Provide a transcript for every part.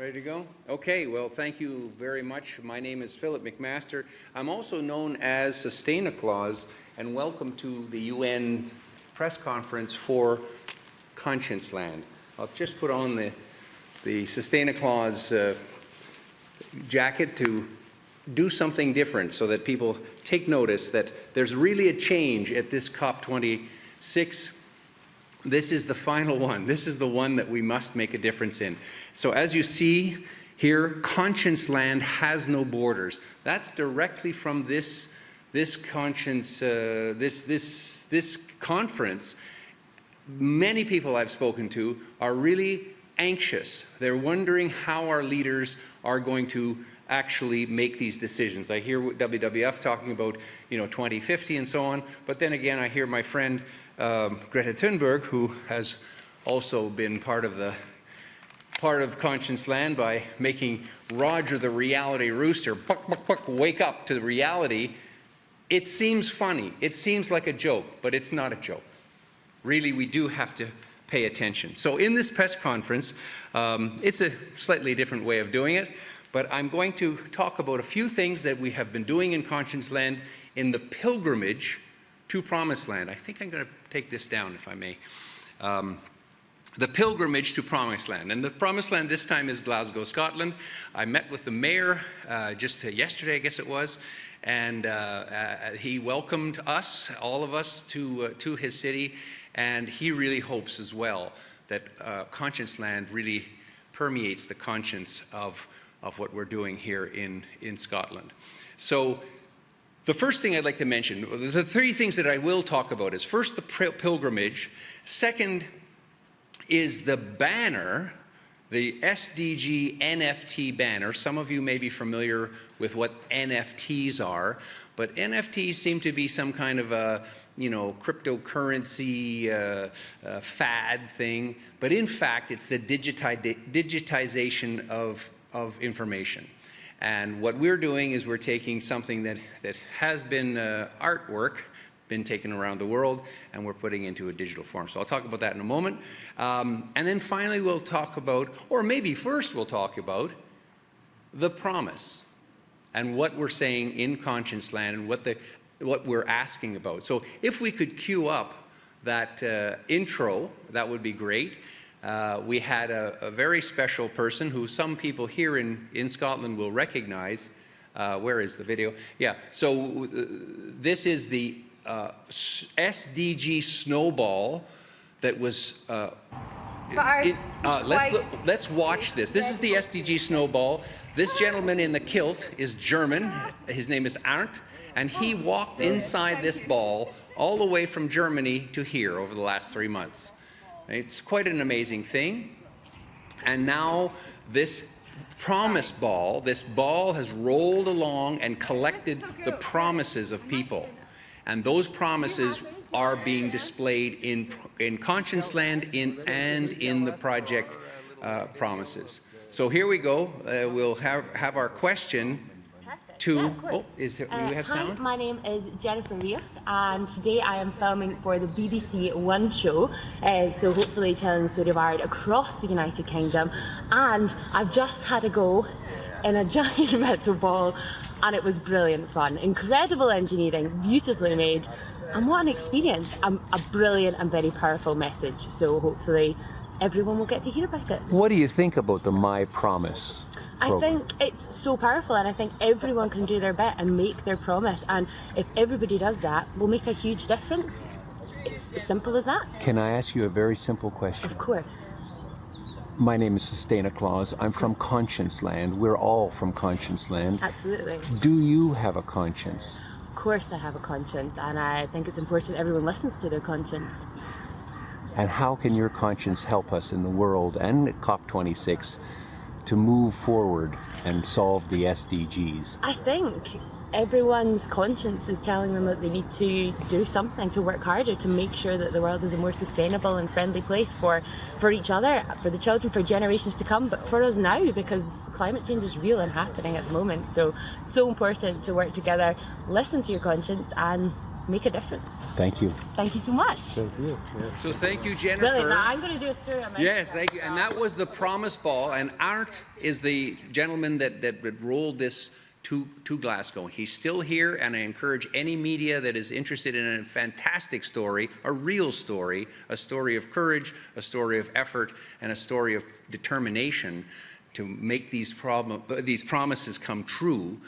Ready to go? Okay, well, thank you very much. My name is Philip McMaster. I'm also known as SustainaClaus, and welcome to the UN press conference for ConscienceLAND. I'll just put on the SustainaClaus jacket to do something different so that people take notice that there's really a change at this COP26. This is the final one. This is the one that we must make a difference in. So as you see here, ConscienceLAND has no borders. That's directly from this conference. Many people I've spoken to are really anxious. They're wondering how our leaders are going to actually make these decisions. I hear WWF talking about, 2050 and so on, but then again, I hear my friend Greta Thunberg, who has also been part of ConscienceLAND by making Roger the reality rooster, buck, buck, buck, wake up to the reality. It seems funny. It seems like a joke, but it's not a joke. Really, we do have to pay attention. So in this press conference, it's a slightly different way of doing it, but I'm going to talk about a few things that we have been doing in ConscienceLAND in the pilgrimage to PromiseLAND. I think I'm going to take this down, if I may. The pilgrimage to PromiseLAND. And the PromiseLAND this time is Glasgow, Scotland. I met with the mayor just yesterday, I guess it was, and he welcomed us, all of us, to his city, and he really hopes as well that ConscienceLAND really permeates the conscience of what we're doing here in Scotland. So the first thing I'd like to mention, the three things that I will talk about is first the pilgrimage, second is the banner, the SDG NFT banner. Some of you may be familiar with what NFTs are, but NFTs seem to be some kind of a cryptocurrency fad thing, but in fact it's the digitization of information. And what we're doing is we're taking something that has been artwork, been taken around the world, and we're putting into a digital form. So I'll talk about that in a moment. And then finally we'll talk about, or maybe first we'll talk about, the promise and what we're saying in ConscienceLAND and what we're asking about. So if we could cue up that intro, that would be great. We had a very special person who some people here in Scotland will recognize. Where is the video? Yeah, so this is the SDG snowball that was, let's watch this. This is the SDG snowball. This gentleman in the kilt is German. His name is Arndt, and he walked inside this ball all the way from Germany to here over the last 3 months. It's quite an amazing thing. And now this promise ball, this ball has rolled along and collected the promises of people. And those promises are being displayed in ConscienceLAND and in the project promises. So here we go. We'll have our question to, do we have sound? Hi, my name is Jennifer Rear, and today I am filming for the BBC One show, so hopefully telling the story of art across the United Kingdom, and I've just had a go in a giant metal ball, and it was brilliant fun. Incredible engineering, beautifully made, and what an experience. A brilliant and very powerful message, so hopefully everyone will get to hear about it. What do you think about the My Promise program? I think it's so powerful, and I think everyone can do their bit and make their promise, and if everybody does that, we'll make a huge difference. It's as simple as that. Can I ask you a very simple question? Of course. My name is SustainaClaus. I'm from ConscienceLAND. We're all from ConscienceLAND. Absolutely. Do you have a conscience? Of course I have a conscience, and I think it's important everyone listens to their conscience. And how can your conscience help us in the world and at COP26 to move forward and solve the SDGs? I think everyone's conscience is telling them that they need to do something, to work harder, to make sure that the world is a more sustainable and friendly place for each other, for the children, for generations to come, but for us now, because climate change is real and happening at the moment. So important to work together, listen to your conscience, and make a difference. Thank you. Thank you so much. Thank you. Yeah. So thank you, Jennifer. Brilliant. Now I'm going to do a story on my Yes, thank you. And that was the Promise Ball, and Art is the gentleman that rolled this to Glasgow. He's still here, and I encourage any media that is interested in a fantastic story, a real story, a story of courage, a story of effort, and a story of determination to make these promises come true.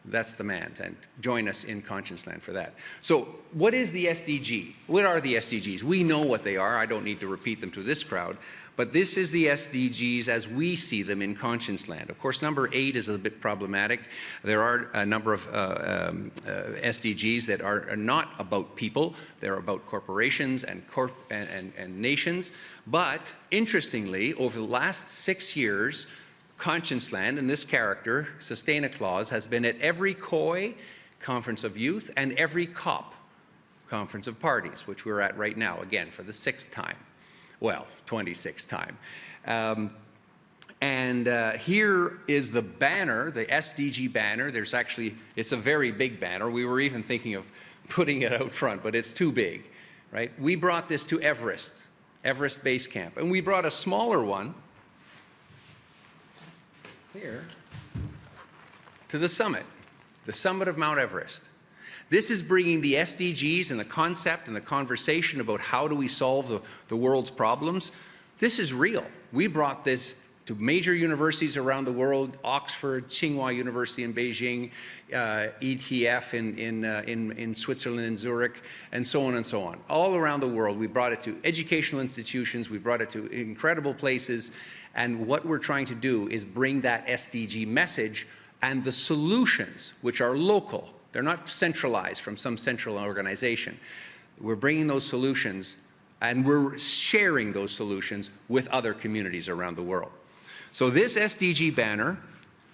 That's the man, and join us in ConscienceLAND for that. So what is the SDG? What are the SDGs? We know what they are. I don't need to repeat them to this crowd, but this is the SDGs as we see them in ConscienceLAND. Of course, number 8 is a bit problematic. There are a number of SDGs that are not about people. They're about corporations and nations. But interestingly, over the last 6 years, ConscienceLAND, and this character, SustainaClaus, has been at every COI, Conference of Youth, and every COP, Conference of Parties, which we're at right now, again, for the 6th time. Well, 26th time. Here is the banner, the SDG banner. There's actually, it's a very big banner. We were even thinking of putting it out front, but it's too big, right? We brought this to Everest Base Camp, and we brought a smaller one here to the summit of Mount Everest. This is bringing the SDGs and the concept and the conversation about how do we solve the world's problems. This is real. We brought this to major universities around the world, Oxford, Tsinghua University in Beijing, ETF in Switzerland, in Zurich, and so on and so on. All around the world, we brought it to educational institutions, we brought it to incredible places, and what we're trying to do is bring that SDG message and the solutions, which are local. They're not centralized from some central organization. We're bringing those solutions, and we're sharing those solutions with other communities around the world. So this SDG banner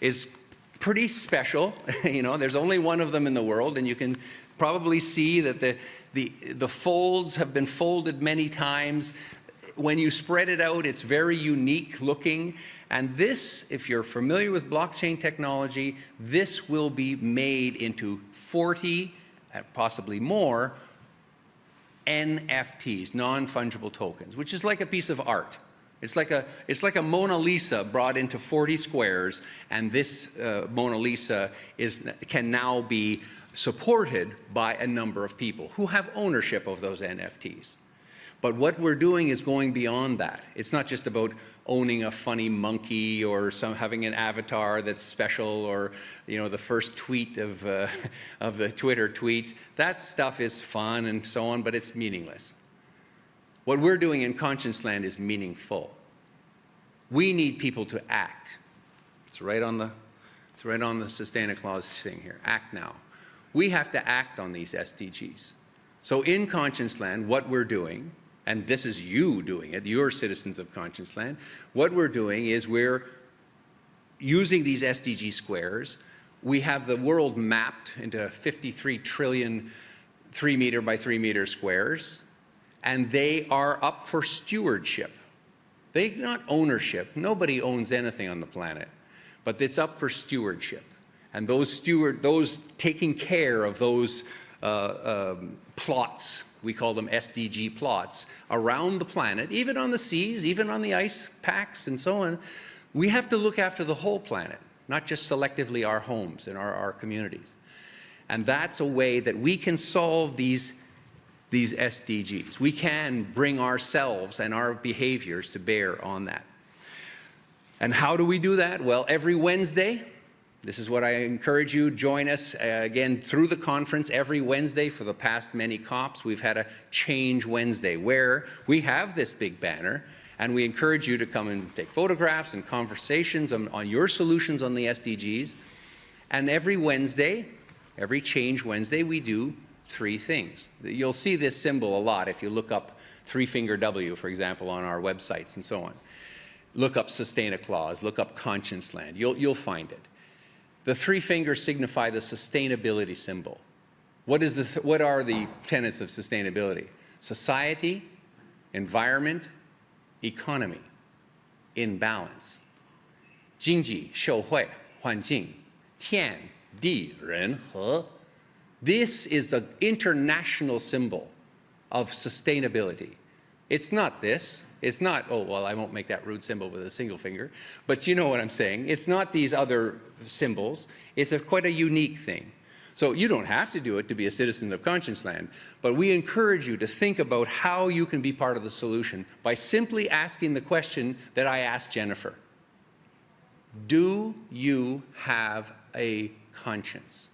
is pretty special. You know, there's only one of them in the world, and you can probably see that the folds have been folded many times. When you spread it out, it's very unique looking. And this, if you're familiar with blockchain technology, this will be made into 40, possibly more, NFTs, non-fungible tokens, which is like a piece of art. It's like a Mona Lisa brought into 40 squares, and this Mona Lisa can now be supported by a number of people who have ownership of those NFTs. But what we're doing is going beyond that. It's not just about owning a funny monkey or having an avatar that's special, or the first tweet of the Twitter tweets. That stuff is fun and so on, but it's meaningless. What we're doing in ConscienceLAND is meaningful. We need people to act. It's right on the SustainaClaus thing here. Act now. We have to act on these SDGs. So in ConscienceLAND, what we're doing, and this is you doing it, you're citizens of ConscienceLAND, what we're doing is we're using these SDG squares. We have the world mapped into 53 trillion 3 meter by 3 meter squares, and they are up for stewardship. They're not ownership. Nobody owns anything on the planet, but it's up for stewardship. And those taking care of those plots, we call them SDG plots, around the planet, even on the seas, even on the ice packs and so on. We have to look after the whole planet, not just selectively our homes and our communities. And that's a way that we can solve these SDGs. We can bring ourselves and our behaviors to bear on that. And how do we do that? Well, every Wednesday, this is what I encourage you, join us again through the conference every Wednesday for the past many COPs. We've had a Change Wednesday where we have this big banner, and we encourage you to come and take photographs and conversations on your solutions on the SDGs. And every Wednesday, every Change Wednesday, we do 3 things. You'll see this symbol a lot if you look up 3-finger W, for example, on our websites and so on. Look up SustainaClaus, look up ConscienceLAND, you'll find it. The three fingers signify the sustainability symbol. What are the tenets of sustainability? Society, environment, economy, in balance. 经济社会环境天地人和 This is the international symbol of sustainability. It's not this. It's not, oh, well, I won't make that rude symbol with a single finger, but you know what I'm saying. It's not these other symbols. It's quite a unique thing. So you don't have to do it to be a citizen of ConscienceLAND, but we encourage you to think about how you can be part of the solution by simply asking the question that I asked Jennifer. Do you have a conscience?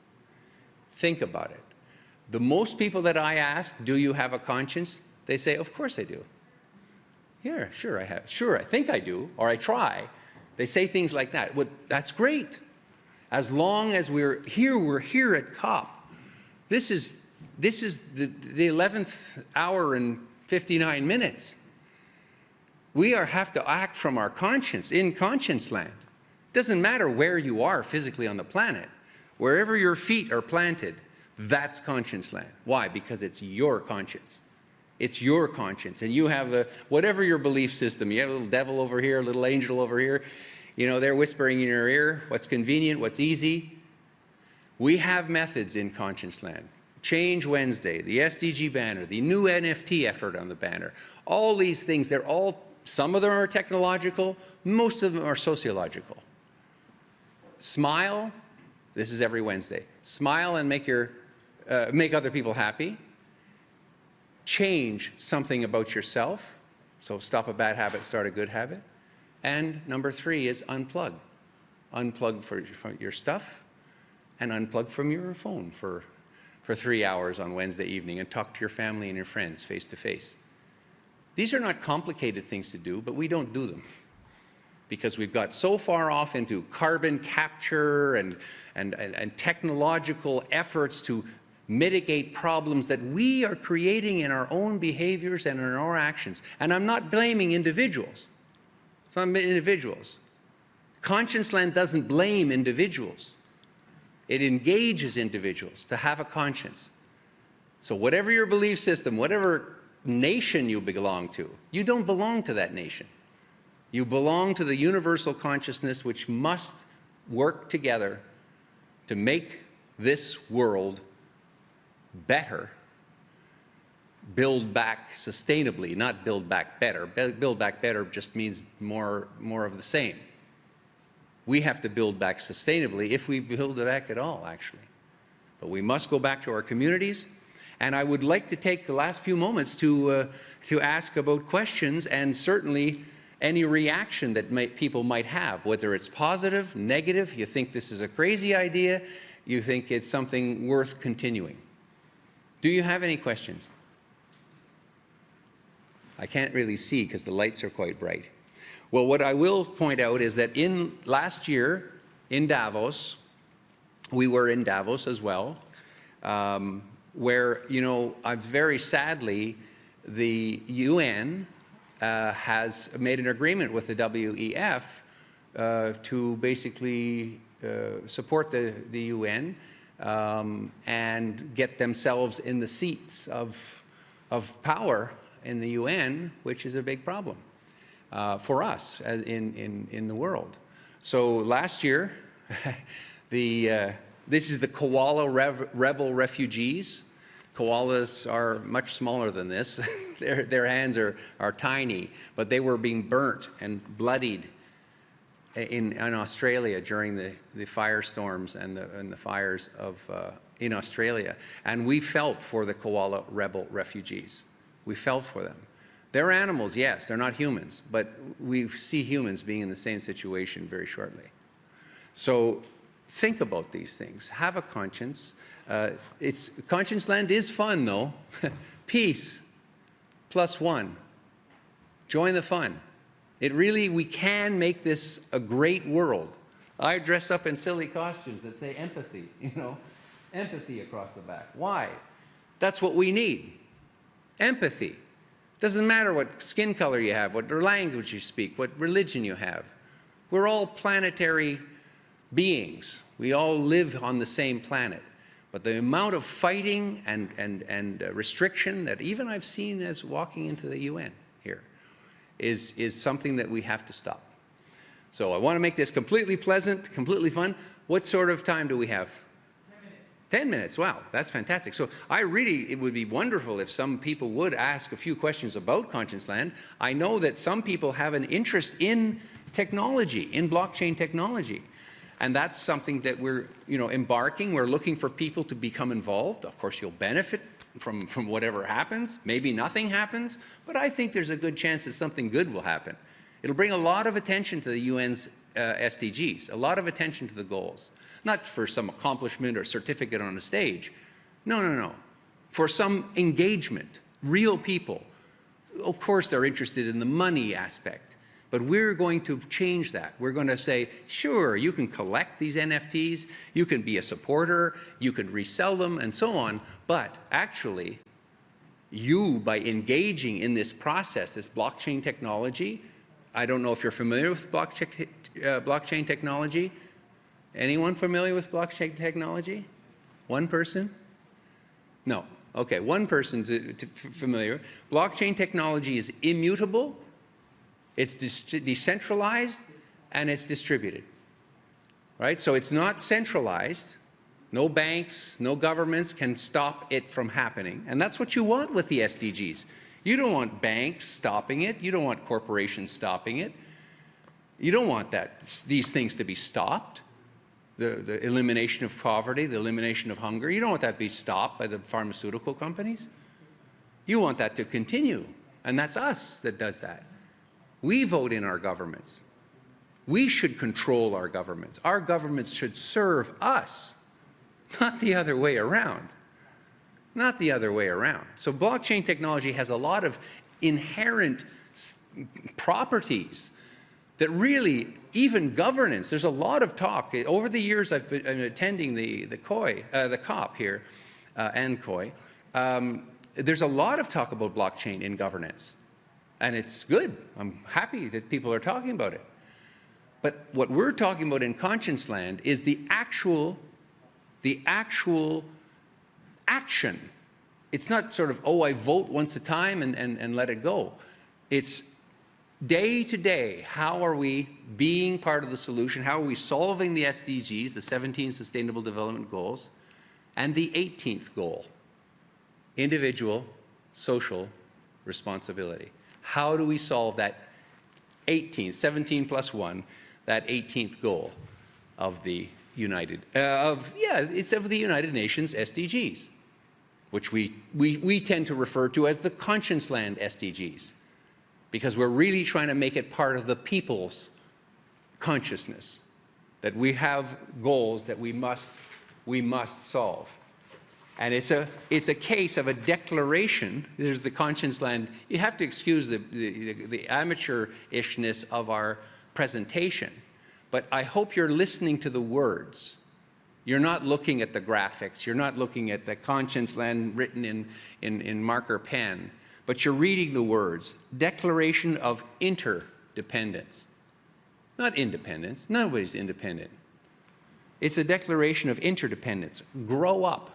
Think about it. The most people that I ask, do you have a conscience? They say, of course I do. Yeah, sure I have. Sure, I think I do, or I try. They say things like that. Well, that's great. As long as we're here at COP. This is the 11th hour and 59 minutes. We have to act from our conscience in ConscienceLAND. It doesn't matter where you are physically on the planet. Wherever your feet are planted, that's ConscienceLAND. Why? Because it's your conscience. It's your conscience. And you have whatever your belief system, you have a little devil over here, a little angel over here. You know, they're whispering in your ear what's convenient, what's easy. We have methods in ConscienceLAND. Change Wednesday, the SDG banner, the new NFT effort on the banner. All these things, some of them are technological, most of them are sociological. Smile. This is every Wednesday. Smile and make other people happy. Change something about yourself. So stop a bad habit, start a good habit. And number 3 is unplug. Unplug from your stuff and unplug from your phone for 3 hours on Wednesday evening and talk to your family and your friends face to face. These are not complicated things to do, but we don't do them, because we've got so far off into carbon capture and technological efforts to mitigate problems that we are creating in our own behaviors and in our actions. And I'm not blaming individuals. It's not individuals. ConscienceLAND doesn't blame individuals. It engages individuals to have a conscience. So whatever your belief system, whatever nation you belong to, you don't belong to that nation. You belong to the universal consciousness, which must work together to make this world better, build back sustainably, not build back better. Build back better just means more of the same. We have to build back sustainably, if we build it back at all, actually. But we must go back to our communities. And I would like to take the last few moments to ask about questions, and certainly any reaction that people might have, whether it's positive, negative, you think this is a crazy idea, you think it's something worth continuing. Do you have any questions? I can't really see because the lights are quite bright. Well, what I will point out is that last year in Davos, we were in Davos as well, where, you know, very sadly, the UN has made an agreement with the WEF to basically support the UN and get themselves in the seats of power in the UN, which is a big problem for us in the world. So last year, this is the Koala rebel refugees. Koalas are much smaller than this. Their hands are tiny, but they were being burnt and bloodied in Australia during the firestorms and the fires in Australia. And we felt for the koala rebel refugees. We felt for them. They're animals, yes, they're not humans, but we see humans being in the same situation very shortly. So think about these things. Have a conscience. ConscienceLAND is fun, though. Peace +1. Join the fun. We can make this a great world. I dress up in silly costumes that say empathy, you know, empathy across the back. Why? That's what we need. Empathy. Doesn't matter what skin color you have, what language you speak, what religion you have. We're all planetary beings. We all live on the same planet. But the amount of fighting and restriction that even I've seen as walking into the UN here is something that we have to stop. So I want to make this completely pleasant, completely fun. What sort of time do we have? 10 minutes, wow, that's fantastic. So it would be wonderful if some people would ask a few questions about ConscienceLAND. I know that some people have an interest in technology, in blockchain technology. And that's something that we're, embarking. We're looking for people to become involved. Of course, you'll benefit from whatever happens. Maybe nothing happens, but I think there's a good chance that something good will happen. It'll bring a lot of attention to the UN's SDGs, a lot of attention to the goals. Not for some accomplishment or certificate on a stage. No. For some engagement, real people. Of course, they're interested in the money aspect, but we're going to change that. We're going to say, sure, you can collect these NFTs, you can be a supporter, you can resell them, and so on, but actually, you, by engaging in this process, this blockchain technology, I don't know if you're familiar with blockchain technology. Anyone familiar with blockchain technology? One person? No. Okay, one person's familiar. Blockchain technology is immutable, it's decentralized, and it's distributed. Right? So it's not centralized. No banks, no governments can stop it from happening. And that's what you want with the SDGs. You don't want banks stopping it. You don't want corporations stopping it. You don't want these things to be stopped. The elimination of poverty, the elimination of hunger. You don't want that to be stopped by the pharmaceutical companies. You want that to continue. And that's us that does that. We vote in our governments. We should control our governments. Our governments should serve us, not the other way around. Not the other way around. So blockchain technology has a lot of inherent properties that really, even governance, there's a lot of talk. Over the years I've been attending the COP here, and COI, there's a lot of talk about blockchain in governance. And it's good. I'm happy that people are talking about it. But what we're talking about in ConscienceLAND is the actual action. It's not sort of, oh, I vote once a time and let it go. It's day to day, how are we being part of the solution? How are we solving the SDGs, the 17 Sustainable Development Goals, and the 18th goal, individual social responsibility? How do we solve that 17 plus 1, that 18th goal of the United Nations SDGs, which we tend to refer to as the ConscienceLAND SDGs, because we're really trying to make it part of the people's consciousness, that we have goals that we must solve. And it's a case of a declaration. There's the ConscienceLAND. You have to excuse the amateur-ishness of our presentation, but I hope you're listening to the words. You're not looking at the graphics. You're not looking at the ConscienceLAND written in marker pen, but you're reading the words. Declaration of interdependence. Not independence. Nobody's independent. It's a declaration of interdependence. Grow up.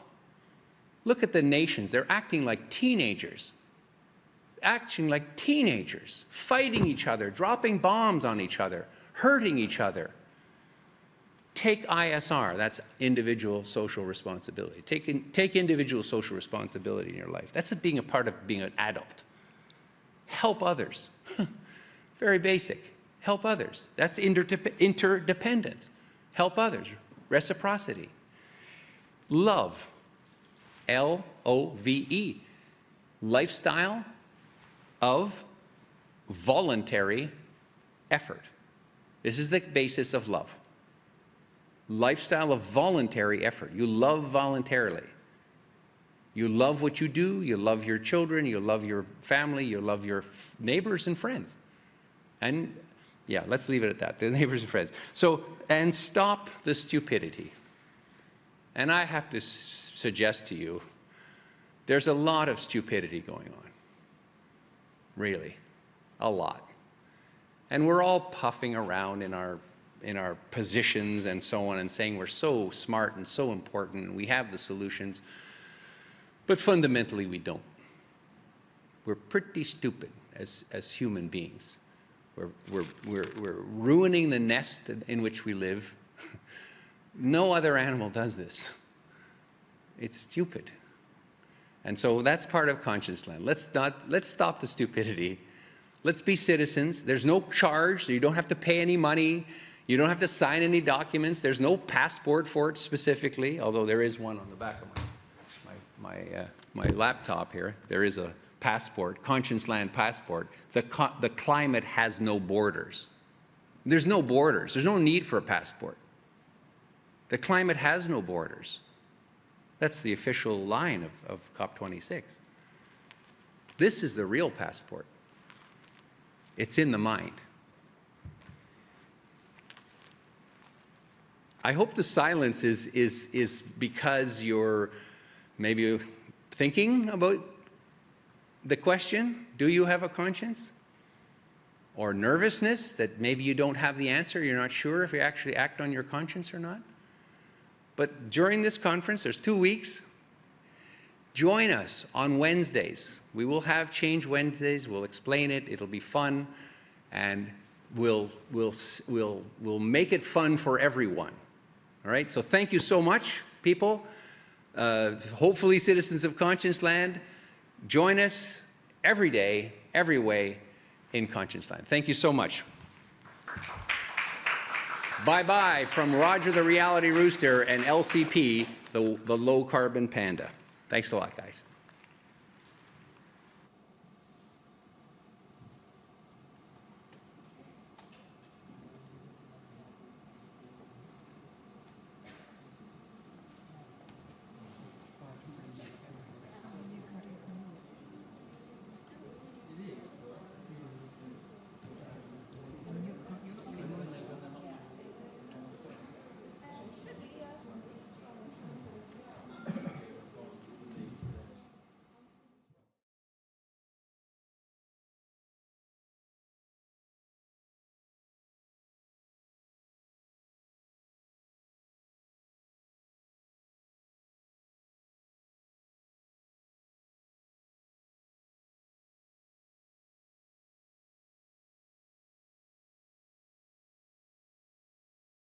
Look at the nations. They're acting like teenagers. Fighting each other, dropping bombs on each other, hurting each other. Take ISR, that's individual social responsibility. Take individual social responsibility in your life. That's being a part of being an adult. Help others. Very basic. Help others. That's interdependence. Help others. Reciprocity. Love. L.O.V.E. Lifestyle of voluntary effort. This is the basis of love. Lifestyle of voluntary effort. You love voluntarily. You love what you do. You love your children. You love your family. You love your neighbors and friends. And yeah, let's leave it at that. The neighbors and friends. So, and stop the stupidity. And I have to suggest to you, there's a lot of stupidity going on. Really, a lot. And we're all puffing around in our our positions and so on, and saying we're so smart and so important and we have the solutions. But fundamentally, we don't. We're pretty stupid as human beings. We're ruining the nest in which we live. No other animal does this. It's stupid. And so that's part of ConscienceLAND. Let's stop the stupidity. Let's be citizens. There's no charge, so you don't have to pay any money. You don't have to sign any documents. There's no passport for it specifically, although there is one on the back of my laptop here. There is a passport, ConscienceLAND passport. The climate has no borders. There's no borders. There's no need for a passport. The climate has no borders. That's the official line of COP26. This is the real passport. It's in the mind. I hope the silence is because you're maybe thinking about the question, do you have a conscience? Or nervousness that maybe you don't have the answer, you're not sure if you actually act on your conscience or not. But during this conference, there's 2 weeks, join us on Wednesdays. We will have Change Wednesdays. We'll explain it. It'll be fun, and we'll make it fun for everyone. All right. So thank you so much, people. Hopefully, citizens of ConscienceLAND, join us every day, every way in ConscienceLAND. Thank you so much. Bye-bye from Roger the Reality Rooster and LCP, the low carbon panda. Thanks a lot, guys.